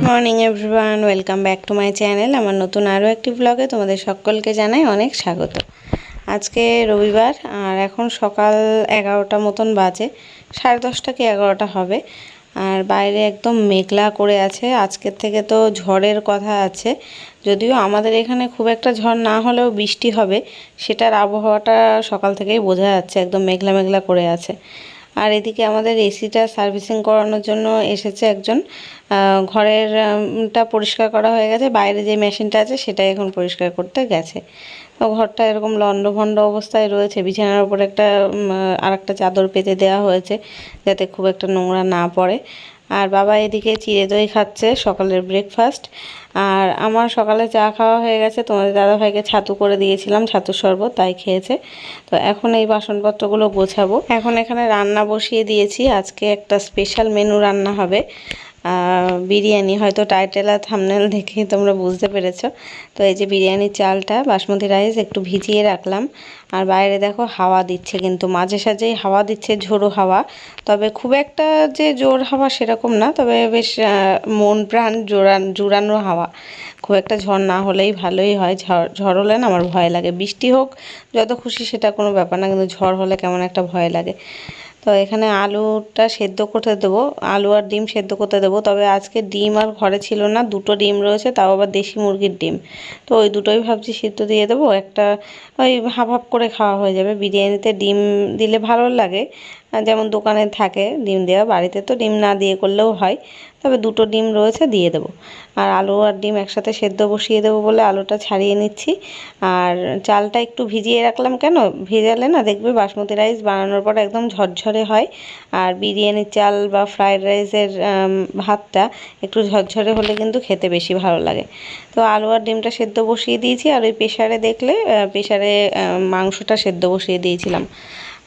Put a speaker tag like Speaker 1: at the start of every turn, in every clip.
Speaker 1: Morning everyone, welcome back to my channel. আমার নতুন আরও একটি ব্লগে তোমাদের সকলকে জানাই অনেক স্বাগত। আজকে রবিবার আর এখন সকাল 11টা মতন বাজে, 10:30 কি 11টা হবে। আর বাইরে একদম মেঘলা করে আছে। আজকের থেকে তো ঝড়ের কথা আছে, যদিও আমাদের এখানে খুব একটা ঝড় না হলেও বৃষ্টি হবে, সেটার আবহাওয়াটা সকাল থেকেই বোঝা যাচ্ছে। একদম মেঘলা মেঘলা করে আছে। আর এদিকে আমাদের এসিটা সার্ভিসিং করানোর জন্য এসেছে একজন। ঘরেরটা পরিষ্কার করা হয়ে গেছে, বাইরে যে মেশিনটা আছে সেটাই এখন পরিষ্কার করতে গেছে। তো ঘরটা এরকম লণ্ডভণ্ড অবস্থায় রয়েছে। বিছানার উপর আরেকটা চাদর পেতে দেওয়া হয়েছে যাতে খুব একটা নোংরা না পড়ে। আর বাবা এদিকে চিড়ে দই খাচ্ছে, সকালের ব্রেকফাস্ট। আর আমার সকালে চা খাওয়া হয়ে গেছে। তোমাদের দাদাভাইকে ছাতু করে দিয়েছিলাম, ছাতুর শরবত, তাই খেয়েছে। তো এখন এই বাসনপত্রগুলো গোছাবো। এখন এখানে রান্না বসিয়ে দিয়েছি। আজকে একটা স্পেশাল মেনু রান্না হবে, বিরিয়ানি। হয়তো টাইটেল আর থাম্বনেল দেখে তোমরা বুঝতে পেরেছো। তো এই যে বিরিয়ানির চালটা, বাসমতি রাইস একটু ভিজিয়ে রাখলাম। আর বাইরে দেখো হাওয়া দিচ্ছে, কিন্তু মাঝে সাঝেই হাওয়া দিচ্ছে, ঝোড়ো হাওয়া। তবে খুব একটা যে জোর হাওয়া সেরকম না, তবে বেশ মন প্রাণ জুড়ানো হাওয়া। খুব একটা ঝড় না হলেই ভালোই হয়। ঝড় হলে না আমার ভয় লাগে। বৃষ্টি হোক যত খুশি সেটা কোনো ব্যাপার না, কিন্তু ঝড় হলে কেমন একটা ভয় লাগে। তো এখানে আলুটা সেদ্ধ করতে দেবো, আলু আর ডিম সেদ্ধ করতে দেবো। তবে আজকে ডিম আর ঘরে ছিল না, দুটো ডিম রয়েছে, তাও আবার দেশি মুরগির ডিম। তো ওই দুটোই ভাবছি সিদ্ধ দিয়ে দেবো। একটা ওই হাফ হাফ করে খাওয়া হয়ে যাবে। বিরিয়ানিতে ডিম দিলে ভালো লাগে, যেমন দোকানে থাকে ডিম দেওয়া, বাড়িতে তো ডিম না দিয়ে করলেও হয়। তবে দুটো ডিম রয়েছে, দিয়ে দেবো। আর আলু আর ডিম একসাথে সেদ্ধ বসিয়ে দেবো বলে আলুটা ছাড়িয়ে নিচ্ছি। আর চালটা একটু ভিজিয়ে রাখলাম, কেন ভেজালে না দেখবে বাসমতি রাইস বানানোর পর একদম ঝরঝরে হয়। আর বিরিয়ানির চাল বা ফ্রায়েড রাইসের ভাতটা একটু ঝরঝরে হলে কিন্তু খেতে বেশি ভালো লাগে। তো আলু আর ডিমটা সেদ্ধ বসিয়ে দিয়েছি। আর ওই প্রেসারে দেখলে প্রেসারে মাংসটা সেদ্ধ বসিয়ে দিয়েছিলাম।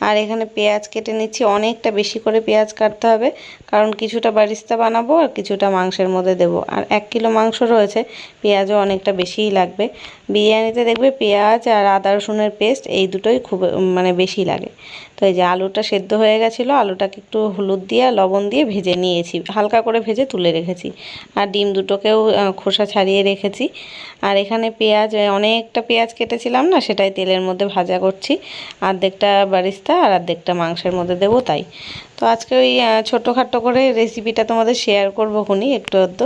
Speaker 1: আর এখানে পেঁয়াজ কেটে নিচ্ছি, অনেকটা বেশি করে পেঁয়াজ কাটতে হবে, কারণ কিছুটা বারিস্তা বানাবো আর কিছুটা মাংসের মধ্যে দেবো। আর 1 কিলো মাংস রয়েছে, পেঁয়াজও অনেকটা বেশিই লাগবে। বিরিয়ানিতে দেখবে পেঁয়াজ আর আদা রসুনের পেস্ট এই দুটোই খুব বেশি লাগে। তো এই যে আলুটা সেদ্ধ হয়ে গেছিলো, আলুটাকে একটু হলুদ দিয়ে লবণ দিয়ে ভেজে নিয়েছি, হালকা করে ভেজে তুলে রেখেছি। আর ডিম দুটোকেও খোসা ছাড়িয়ে রেখেছি। আর এখানে পেঁয়াজ, অনেকটা পেঁয়াজ কেটেছিলাম না, সেটাই তেলের মধ্যে ভাজা করছি। অর্ধেকটা বারিস্তা আর অর্ধেকটা মাংসের মধ্যে দেবো, তাই। তো আজকে ওই ছোটোখাটো করে রেসিপিটা তোমাদের শেয়ার করবো খুনি একটু আধটু।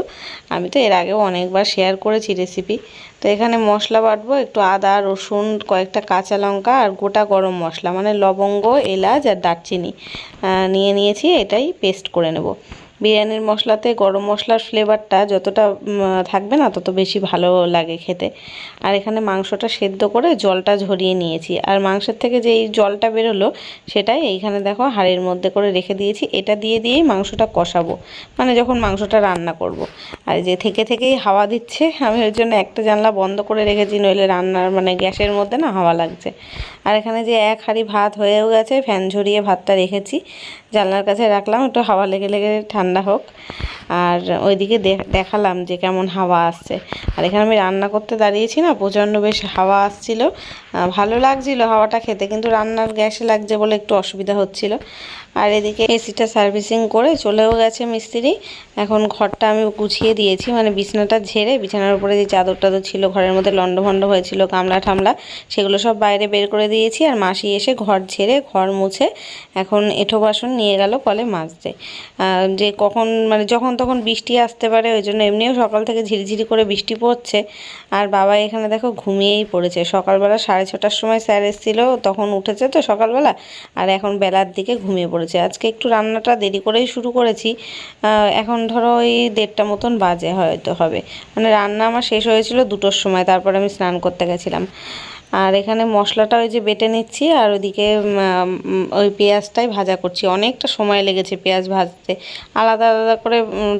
Speaker 1: আমি তো এর আগেও অনেকবার শেয়ার করেছি রেসিপি। তো এখানে মশলা বাটবো, একটু আদা রসুন, কয়েকটা কাঁচা লঙ্কা আর গোটা গরম মশলা, লবঙ্গ, এলাচ আর দারচিনি নিয়ে নিয়েছি। এটাই পেস্ট করে নেব। বিরিয়ানির মশলাতে গরম মশলার ফ্লেভারটা যতটা থাকবে না, তত বেশি ভালো লাগে খেতে। আর এখানে মাংসটা সেদ্ধ করে জলটা ঝরিয়ে নিয়েছি। আর মাংসের থেকে যেই জলটা বেরোলো সেটাই এইখানে দেখো হাঁড়ির মধ্যে করে রেখে দিয়েছি। এটা দিয়ে দিয়েই মাংসটা কষাবো, যখন মাংসটা রান্না করব। আর যে থেকেই হাওয়া দিচ্ছে, আমি ওই জন্য একটা জানলা বন্ধ করে রেখেছি, নইলে রান্নার গ্যাসের মধ্যে না হাওয়া লাগছে। আর এখানে যে 1 হাঁড়ি ভাত হয়েও গেছে, ফ্যান ঝরিয়ে ভাতটা রেখেছি, জানলার কাছে রাখলাম, একটু হাওয়া লেগে লেগে ঠান্ডা হোক। আর ওইদিকে দেখালাম যে কেমন হাওয়া আসছে। আর এখানে আমি রান্না করতে দাঁড়িয়েছি না, প্রচণ্ড বেশ হাওয়া আসছিল, ভালো লাগছিল হাওয়াটা খেতে, কিন্তু রান্নার গ্যাসে লাগছে বলে একটু অসুবিধা হচ্ছিল। আর এদিকে এসিটা সার্ভিসিং করে চলেও গেছে মিস্ত্রি। এখন ঘরটা আমি গুছিয়ে দিয়েছি, বিছানাটা ঝেড়ে, বিছানার উপরে যে চাদর টাদর ছিল ঘরের মধ্যে লণ্ডভণ্ড হয়েছিল, গামলা ঠামলা, সেগুলো সব বাইরে বের করে দিয়েছি। আর মাসি এসে ঘর ঝেড়ে ঘর মুছে এখন এঁঠো বাসন নিয়ে গেল কলে মাজতে। যে কখন যখন তখন বৃষ্টি আসতে পারে, ওই জন্য এমনিও সকাল থেকে ঝিরিঝিরি করে বৃষ্টি পড়ছে। আর বাবা এখানে দেখো ঘুমিয়েই পড়েছে। সকালবেলা 6:30টার সময় স্যার এসেছিলো, তখন উঠেছে তো সকালবেলা, আর এখন বেলার দিকে ঘুমিয়ে পড়েছে। আজকে একটু রান্নাটা দেরি করেই শুরু করেছি। এখন ধরো ওই 1:30 মতন বাজে হয়তো হবে। রান্না আমার শেষ হয়েছিল 2টোর সময়, তারপর আমি স্নান করতে গেছিলাম। আর এখানে মশলাটা ওই যে বেটে নিচ্ছি, আর ওইদিকে ওই পেঁয়াজটাই ভাজা করছি। অনেকটা সময় লেগেছে পেঁয়াজ ভাজতে, আলাদা আলাদা করে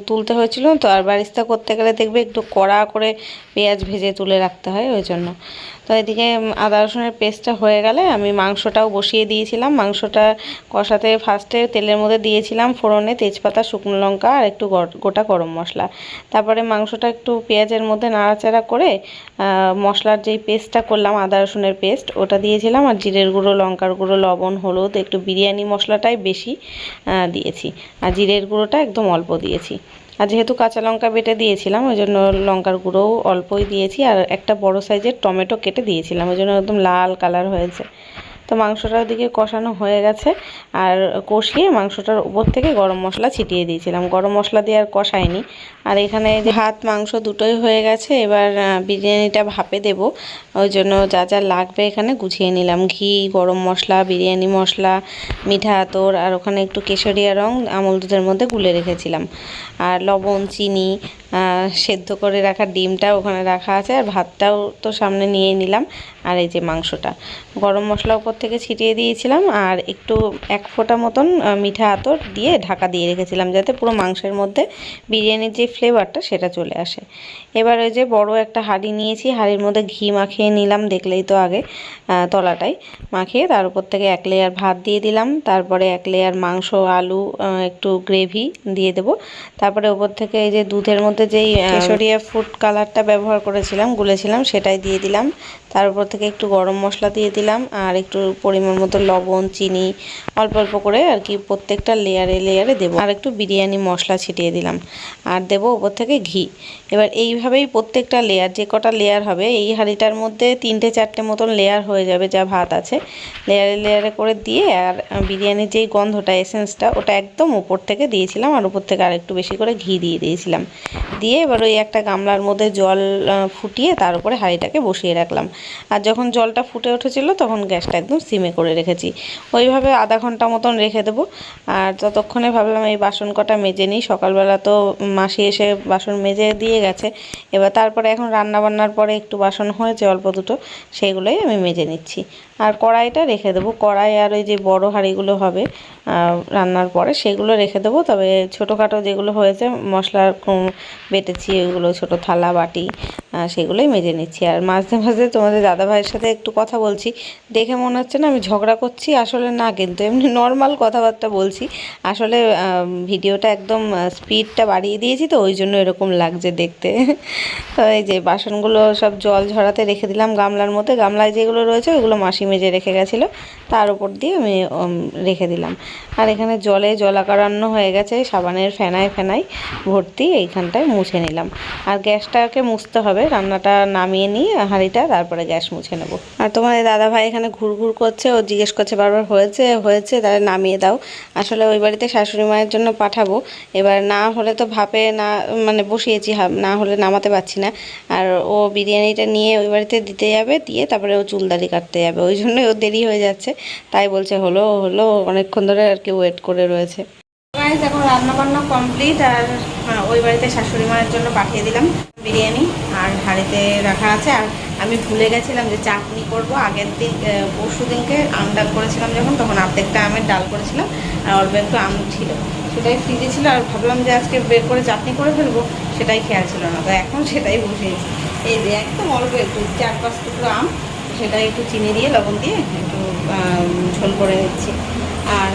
Speaker 1: তুলতে হয়েছিল তো। আর বারিস্তা করতে গেলে দেখবে একটু কড়া করে পেঁয়াজ ভেজে তুলে রাখতে হয়, ওই জন্য। তো এদিকে আদা রসুনের পেস্টটা হয়ে গেলে আমি মাংসটাও বসিয়ে দিয়েছিলাম। মাংসটা কষাতে ফার্স্টে তেলের মধ্যে দিয়েছিলাম ফোড়নে তেজপাতা, শুকনো লঙ্কা আর একটু গোটা গরম মশলা। তারপরে মাংসটা একটু পেঁয়াজের মধ্যে নাড়াচাড়া করে মশলার যেই পেস্টটা করলাম, আদা রসুনের পেস্ট, ওটা দিয়েছিলাম। আর জিরের গুঁড়ো, লঙ্কার গুঁড়ো, লবণ, হলুদ, একটু বিরিয়ানি মশলাটাই বেশি দিয়েছি, আর জিরের গুঁড়োটা একদম অল্প দিয়েছি। আর যেহেতু কাঁচা লঙ্কা বেটে দিয়েছিলাম ওই জন্য লঙ্কার গুঁড়োও অল্পই দিয়েছি, আর একটা বড় সাইজের টমেটো কেটে দিয়েছিলাম, ওই জন্য একদম লাল কালার হয়েছে। তো মাংসটা ওদিকে কষানো হয়ে গেছে, আর কষিয়ে মাংসটার উপর থেকে গরম মশলা ছিটিয়ে দিয়েছিলাম। গরম মশলা দিয়ে আর কষাইনি। আর এখানে ভাত মাংস দুটোই হয়ে গেছে, এবার বিরিয়ানিটা ভাপে দেব। ওই জন্য যা যা লাগবে এখানে গুছিয়ে নিলাম। ঘি, গরম মশলা, বিরিয়ানি মশলা, মিঠা আতর, আর ওখানে একটু কেশরিয়া রং আমুল দুধের মধ্যে গুলে রেখেছিলাম। আর লবণ, চিনি, সেদ্ধ করে রাখা ডিমটা ওখানে রাখা আছে, আর ভাতটাও তো সামনে নিয়ে নিলাম। আর এই যে মাংসটা গরম মশলা উপর থেকে ছিটিয়ে দিয়েছিলাম, আর একটু 1 ফোঁটা মতন মিঠা আতর দিয়ে ঢাকা দিয়ে রেখেছিলাম, যাতে পুরো মাংসের মধ্যে বিরিয়ানির যে ফ্লেভারটা সেটা চলে আসে। এবার ওই যে বড় একটা হাঁড়ি নিয়েছি, হাঁড়ির মধ্যে ঘি মাখিয়ে নিলাম, দেখলেই তো আগে তলাটাই মাখিয়ে, তার উপর থেকে 1 লেয়ার ভাত দিয়ে দিলাম, তারপরে 1 লেয়ার মাংস, আলু, একটু গ্রেভি দিয়ে দেবো। তারপরে উপর থেকে এই যে দুধের মধ্যে যেই কেশরিয়া ফুড কালারটা ব্যবহার করেছিলাম, গুলেছিলাম, সেটাই দিয়ে দিলাম। তার উপর থেকে একটু গরম মশলা দিয়ে দিলাম, আর একটু পরিমাণ মতো লবণ, চিনি অল্প অল্প করে আর কি প্রত্যেকটা লেয়ারে লেয়ারে দেবো, আর একটু বিরিয়ানি মশলা ছিটিয়ে দিলাম, আর দেবো উপর থেকে ঘি। এবার এইভাবেই প্রত্যেকটা লেয়ার, যে কটা লেয়ার হবে এই হাঁড়িটার মধ্যে 3-4টে মতন লেয়ার হয়ে যাবে যা ভাত আছে, লেয়ারে লেয়ারে করে দিয়ে, আর বিরিয়ানির যেই গন্ধটা, এসেন্সটা, ওটা একদম উপর থেকে দিয়েছিলাম, আর উপর থেকে আর একটু বেশি করে ঘি দিয়ে দিয়েছিলাম। দিয়ে এবার ওই একটা গামলার মধ্যে জল ফুটিয়ে তার উপরে হাঁড়িটাকে বসিয়ে রাখলাম। আর যখন জলটা ফুটে উঠেছিল তখন গ্যাসটা একদম সিমে করে রেখেছি। ওইভাবে আধা ঘন্টা মতন রেখে দেবো। আর ততক্ষণে ভাবলাম এই বাসন কটা মেজে নিই, সকালবেলা তো মাসি এসে বাসন মেজে দিয়ে গেছে। এবার তারপরে এখন রান্না বান্নার পরে একটু বাসন হয়েছে অল্প দুটো, সেগুলোই আমি মেজে নিচ্ছি। আর কড়াইটা রেখে দেবো, কড়াই আর ওই যে বড় হাঁড়িগুলো হবে রান্নার পরে সেগুলো রেখে দেবো। তবে ছোটোখাটো যেগুলো হয়েছে মশলা বেটেছি, ওইগুলো ছোটো থালা বাটি সেগুলোই মেজে নিচ্ছি। আর মাঝে মাঝে তোমাদের দাদাভাইয়ের সাথে একটু কথা বলছি, দেখে মনে হচ্ছে না আমি ঝগড়া করছি, আসলে না, কিন্তু এমনি নর্মাল কথাবার্তা বলছি। আসলে ভিডিওটা একদম স্পিডটা বাড়িয়ে দিয়েছি, তো ওই জন্য এরকম লাগছে দেখতে। তো এই যে বাসনগুলো সব জল ঝরাতে রেখে দিলাম গামলার মধ্যে, গামলায় যেগুলো রয়েছে ওইগুলো মাসি মেজে রেখে গেছিলো, তার উপর দিয়ে আমি রেখে দিলাম। আর এখানে জলে জলাকারান্য হয়ে গেছে, সাবানের ফেনায় ফেনায় ভর্তি, এইখানটায় মুছে নিলাম। আর গ্যাসটাকে মুছতে হবে, রান্নাটা নামিয়ে নিয়ে হাঁড়িটা তারপরে গ্যাস মুছে নেব। আর তোমাদের দাদাভাই এখানে ঘুরঘুর করছে, ও জিজ্ঞেস করছে বারবার হয়েছে হয়েছে, তাহলে নামিয়ে দাও। আসলে ওই বাড়িতে শাশুড়ি মায়ের জন্য পাঠাবো, এবার না হলে তো ভাপে না মানে বসিয়েছি, না হলে নামাতে পারছি না। আর ও বিরিয়ানিটা নিয়ে ওই বাড়িতে দিতে যাবে, দিয়ে তারপরে ও চুলদাড়ি কাটতে যাবে, ওই জন্যই ও দেরি হয়ে যাচ্ছে। তাই বলছে হলো হলো, অনেকক্ষণ ধরে আর কি ওয়েট করে রয়েছে। এখন রান্না বান্না কমপ্লিট, আর ওই বাড়িতে শাশুড়ি মায়ের জন্য পাঠিয়ে দিলাম বিরিয়ানি, আর হাঁড়িতে রাখা আছে। আর আমি ভুলে গেছিলাম যে চাটনি করব, আগের দিন পরশু দিনকে আম ডাল করেছিলাম যখন, তখন অর্ধেকটা আমের ডাল করেছিলাম, আর অল্প একটু আম ছিল, সেটাই ফ্রিজে ছিল। আর ভাবলাম যে আজকে বের করে চাটনি করে ফেলবো, সেটাই খেয়াল ছিল না, তো এখন সেটাই বসিয়েছি। এই যে একদম অল্প একটু 4-5 টুকরো আম, সেটাই একটু চিনি দিয়ে লবণ দিয়ে একটু ঝোল করে নিচ্ছি। আর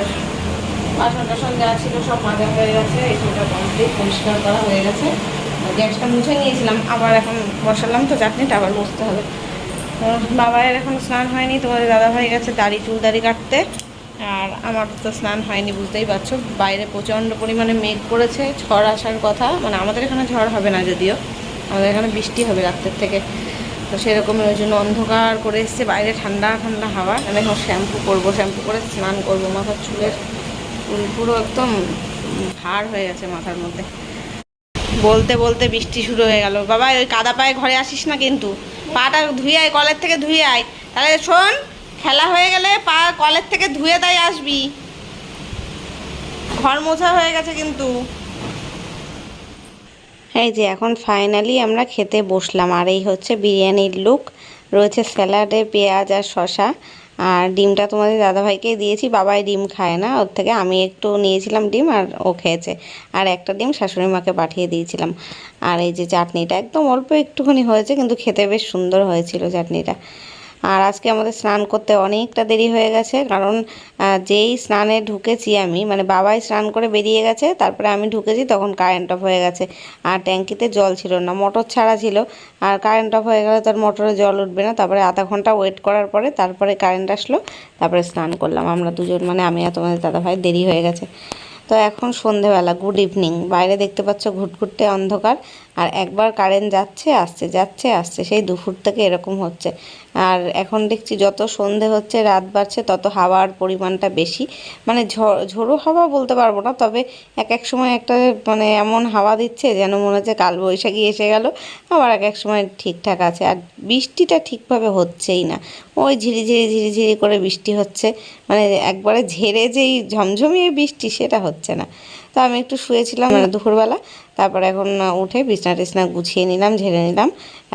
Speaker 1: বাসন টাসন যা ছিল সব মাজা হয়ে গেছে, সেটা কমপ্লিট পরিষ্কার করা হয়ে গেছে। গ্যাসটা মুছে নিয়েছিলাম, আবার এখন বসালাম তো চাটনিটা আবার বসতে হবে। বাবার এখন স্নান হয়নি, তোমাদের দাদাভাই গেছে চুল দাড়ি কাটতে, আর আমার তো স্নান হয়নি, বুঝতেই পারছো। বাইরে প্রচণ্ড পরিমাণে মেঘ করেছে, ঝড় আসার কথা, মানে আমাদের এখানে ঝড় হবে না যদিও, আমাদের এখানে বৃষ্টি হবে রাত্রের থেকে। তো সেরকমই, ওই জন্য অন্ধকার করে এসছে, বাইরে ঠান্ডা ঠান্ডা হাওয়া। আমি এখন শ্যাম্পু করবো, শ্যাম্পু করে স্নান করবো, মাথার চুলের পুরো একদম ভার হয়ে গেছে মাথার মধ্যে। বলতে বলতে বৃষ্টি শুরু হয়ে গেল। বাবা ওই কাদা পায়ে ঘরে আসিস না কিন্তু, পাটা ধুয়ে আয়, কলের থেকে ধুয়ে আয়। তাহলে শোন, খেলা হয়ে গেলে পা কলের থেকে ধুয়ে তাই আসবি, ঘর মোছা হয়ে গেছে কিন্তু। এই যে এখন ফাইনালি আমরা খেতে বসলাম, আর এই হচ্ছে বিরিয়ানির লুক। রয়েছে স্যালাডে পেঁয়াজ আর শসা, আর ডিমটা তোমাদের দাদাভাইকে দিয়েছি, বাবাই ডিম খায় না, ওর থেকে আমি একটু নিয়েছিলাম ডিম, আর ও খেয়েছে। আর একটা ডিম শাশুড়ি মাকে পাঠিয়ে দিয়েছিলাম। আর এই যে চাটনিটা একদম অল্প একটুখানি হয়েছে, কিন্তু খেতে বেশ সুন্দর হয়েছিল চাটনিটা। আর আজকে আমাদের স্নান করতে অনেকটা দেরি হয়ে গেছে, কারণ যেই স্নানে ঢুকেছি আমি, মানে বাবাই স্নান করে বেরিয়ে গেছে, তারপরে আমি ঢুকেছি, তখন কারেন্ট অফ হয়ে গেছে। আর ট্যাঙ্কিতে জল ছিল না, মোটর ছাড়া ছিল, আর কারেন্ট অফ হয়ে গেলে তার মোটরে জল উঠবে না। তারপরে আধা ঘন্টা ওয়েট করার পরে তারপরে কারেন্ট আসলো, তারপরে স্নান করলাম আমরা দুজন, মানে আমি আর তোমাদের দাদাভাই, দেরি হয়ে গেছে। তো এখন সন্ধেবেলা, গুড ইভিনিং। বাইরে দেখতে পাচ্ছ ঘুটঘুটে অন্ধকার, আর একবার কারেন্ট যাচ্ছে আসছে যাচ্ছে আসছে, সেই দুপুর থেকে এরকম হচ্ছে। আর এখন দেখছি যত সন্ধে হচ্ছে রাত বাড়ছে তত হাওয়ার পরিমাণটা বেশি, মানে ঝোড়ো হাওয়া বলতে পারবো না, তবে এক এক সময় একটা মানে এমন হাওয়া দিচ্ছে যেন মনে হচ্ছে কালবৈশাখী এসে গেল, আবার এক এক সময় ঠিকঠাক আছে। আর বৃষ্টিটা ঠিকভাবে হচ্ছেই না, ওই ঝিরিঝিরি ঝিরিঝিরি করে বৃষ্টি হচ্ছে, মানে একবারে ঝেড়ে যেই ঝমঝমিয়ে বৃষ্টি সেটা হচ্ছে না। তো আমি একটু শুয়েছিলাম মানে দুপুরবেলা, তারপর এখন উঠে বিছনা টিছনা গুছিয়ে নিলাম, ঝেড়ে নিলাম,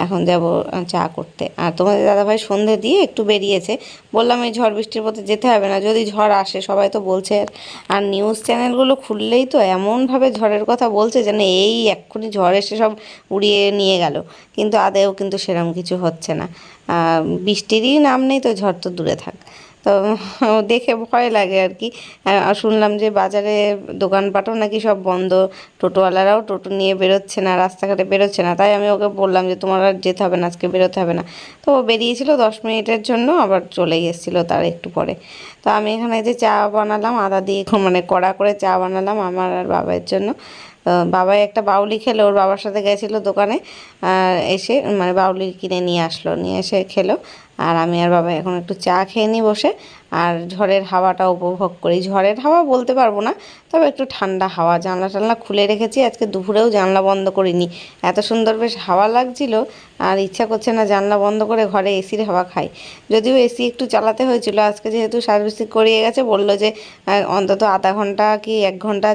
Speaker 1: এখন যাব চা করতে। আর তোমাদের দাদাভাই সন্ধে দিয়ে একটু বেরিয়েছে, বললাম এই ঝড় বৃষ্টির পথে যেতে হবে না, যদি ঝড় আসে সবাই তো বলছে। আর নিউজ চ্যানেলগুলো খুললেই তো এমনভাবে ঝড়ের কথা বলছে যেন এই এক্ষুনি ঝড় এসে সব উড়িয়ে নিয়ে গেল, কিন্তু আদেও কিন্তু সেরকম কিছু হচ্ছে না। বৃষ্টিরই নাম নেই, তো ঝড় তো দূরে থাক। তো দেখে ভয় লাগে আর কি। শুনলাম যে বাজারে দোকানপাটও নাকি সব বন্ধ, টোটোওয়ালারাও টোটো নিয়ে বেরোচ্ছে না, রাস্তাঘাটে বেরোচ্ছে না। তাই আমি ওকে বললাম যে তোমার আর যেতে হবে না, আজকে বেরোতে হবে না। তো ও বেরিয়েছিল 10 মিনিটের জন্য, আবার চলেই এসেছিলো তার একটু পরে। তো আমি এখানে যে চা বানালাম আদা দিয়ে, মানে কড়া করে চা বানালাম আমার আর বাবার জন্য। বাবাই একটা বাউলি খেলো, ওর বাবার সাথে গেছিলো দোকানে, এসে মানে বাউলি কিনে নিয়ে আসলো, নিয়ে এসে খেলো। আর আমি আর বাবা এখন একটু চা খেয়ে নিই বসে, আর ঝড়ের হাওয়াটা উপভোগ করি। ঝড়ের হাওয়া বলতে পারবো না, তবে একটু ঠান্ডা হাওয়া। জানলা টানলা খুলে রেখেছি, আজকে দুপুরেও জানলা বন্ধ করিনি, এত সুন্দর বেশ হাওয়া লাগছিল। আর ইচ্ছা করছে না জানলা বন্ধ করে ঘরে এসির হাওয়া খাই। যদিও এসি একটু চালাতে হয়েছিল, আজকে যেহেতু সার্ভিসিং করিয়ে গেছে, বললো যে অন্তত আধা ঘন্টা কি 1 ঘন্টা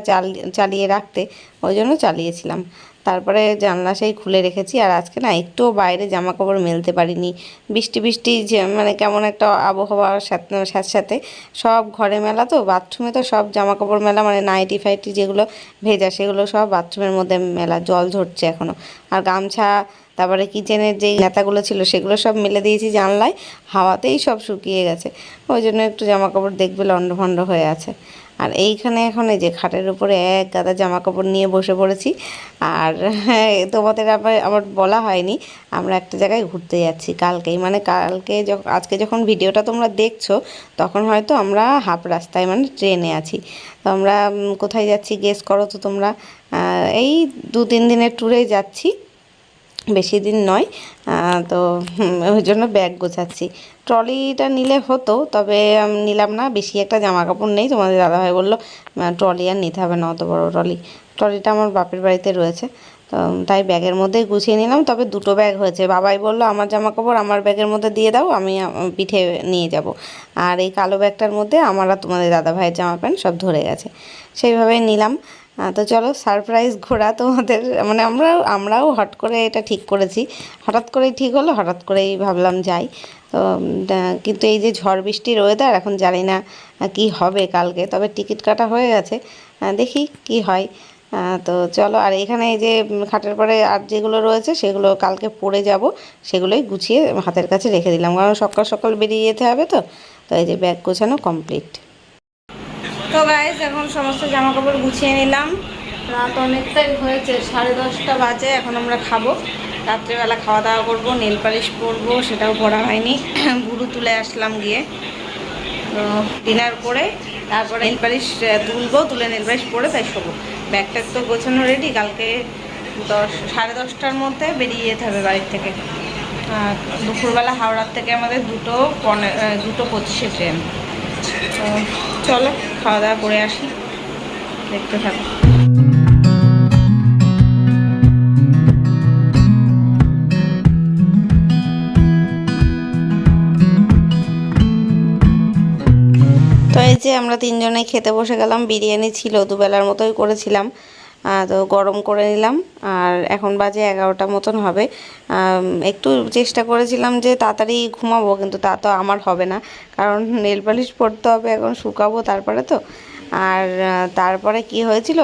Speaker 1: চালিয়ে রাখতে, ওই জন্য চালিয়েছিলাম। তারপরে জানলা সেই খুলে রেখেছি। আর আজকে না একটুও বাইরে জামা কাপড় মেলতে পারিনি, বৃষ্টি বৃষ্টি যে মানে কেমন একটা আবহাওয়ার সাথে সাথে সব ঘরে মেলা, তো বাথরুমে তো সব জামা কাপড় মেলা, মানে নাইটি ফাইটি যেগুলো ভেজা সেগুলো সব বাথরুমের মধ্যে মেলা, জল ঝরছে এখনও। আর গামছা, তারপরে কিচেনের যেই নেতাগুলো ছিল সেগুলো সব মেলে দিয়েছি জানলায়, হাওয়াতেই সব শুকিয়ে গেছে। ওই জন্য একটু জামা কাপড় দেখবে লন্ডভন্ড হয়ে আছে। আর এইখানে এখন এই যে খাটের উপরে এক গাদা জামা কাপড় নিয়ে বসে পড়েছি। আর তোমাদের আমার বলা হয়নি, আমরা একটা জায়গায় ঘুরতে যাচ্ছি কালকেই, মানে কালকে আজকে যখন ভিডিওটা তোমরা দেখছো তখন হয়তো আমরা হাফ রাস্তায় মানে ট্রেনে আছি। তো আমরা কোথায় যাচ্ছি গেস করো তো তোমরা। এই 2-3 দিনের ট্যুরেই যাচ্ছি, বেশি দিন নয়। তো ওই জন্য ব্যাগ গোছাচ্ছি। ট্রলিটা নিলে হতো, তবে নিলাম না, বেশি একটা জামা কাপড় নেই। তোমাদের দাদাভাই বললো ট্রলি আর নিতে হবে না, অত বড় ট্রলিটা আমার বাপের বাড়িতে রয়েছে, তো তাই ব্যাগের মধ্যেই গুছিয়ে নিলাম। তবে 2টো ব্যাগ হয়েছে, বাবাই বললো আমার জামা কাপড় আমার ব্যাগের মধ্যে দিয়ে দাও, আমি পিঠে নিয়ে যাব। আর এই কালো ব্যাগটার মধ্যে আমার আর তোমাদের দাদাভাইয়ের জামা প্যান্ট সব ধরে গেছে, সেইভাবেই নিলাম। তো চলো সারপ্রাইজ ঘোরা তোমাদের, মানে আমরাও হট করে এটা ঠিক করেছি, হঠাৎ করেই ঠিক হলো, হঠাৎ করেই ভাবলাম যাই। তো কিন্তু এই যে ঝড় বৃষ্টির ওয়েদার, এখন জানি না কি হবে কালকে, তবে টিকিট কাটা হয়ে গেছে, দেখি কি হয়। তো চলো, আর এখানে এই যে খাটের পরে আর যেগুলো রয়েছে সেগুলো কালকে পরে যাব, সেগুলোই গুছিয়ে হাতের কাছে রেখে দিলাম, কারণ সকাল সকাল বেরিয়ে যেতে হবে। তো এই যে ব্যাগ গোছানো কমপ্লিট। তো গাইস এখন সমস্ত জামা কাপড় গুছিয়ে নিলাম, রাত অনেকটাই হয়েছে, 10:30 বাজে। এখন আমরা খাবো, রাত্রেবেলা খাওয়া দাওয়া করবো, নেল পালিশ পরবো, সেটাও পরা হয়নি, ভুরু তুলে আসলাম গিয়ে। তো ডিনার করে তারপরে নেল পালিশ তুলবো, তুলে নেল পালিশ পরে তাই শোবো। ব্যাগটা তো গোছানো রেডি, কালকে 10-10:30টার মধ্যে বেরিয়ে যেতে হবে বাড়ির থেকে। দুপুরবেলা হাওড়ার থেকে আমাদের 2:25 ট্রেন। তো চলো খাওয়া দাওয়া করে আসি, দেখতে থাকো। তো এই যে আমরা 3জনে খেতে বসে গেলাম, বিরিয়ানি ছিল, দুবেলার মতোই করেছিলাম। তো গরম করে নিলাম, আর এখন বাজে 11টা মতন হবে। একটু চেষ্টা করেছিলাম যে তাড়াতাড়ি ঘুমাবো, কিন্তু তা তো আমার হবে না, কারণ নেল পালিশ পরতে হবে, এখন শুকাবো তারপরে তো। আর তারপরে কি হয়েছিল,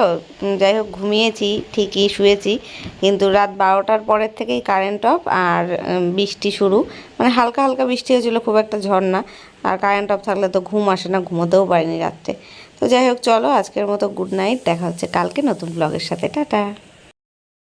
Speaker 1: যাই হোক ঘুমিয়েছি ঠিকই, শুয়েছি, কিন্তু রাত 12টার পরের থেকেই কারেন্ট অফ, আর বৃষ্টি শুরু, মানে হালকা হালকা বৃষ্টি হয়েছিল, খুব একটা ঝড় না। আর কারেন্ট অফ থাকলে তো ঘুম আসে না, ঘুমোতেও পারিনি রাত্রে। তো যাই হোক চলো আজকের মতো গুড নাইট, দেখা হচ্ছে কালকে নতুন ব্লগের সাথে, টাটা।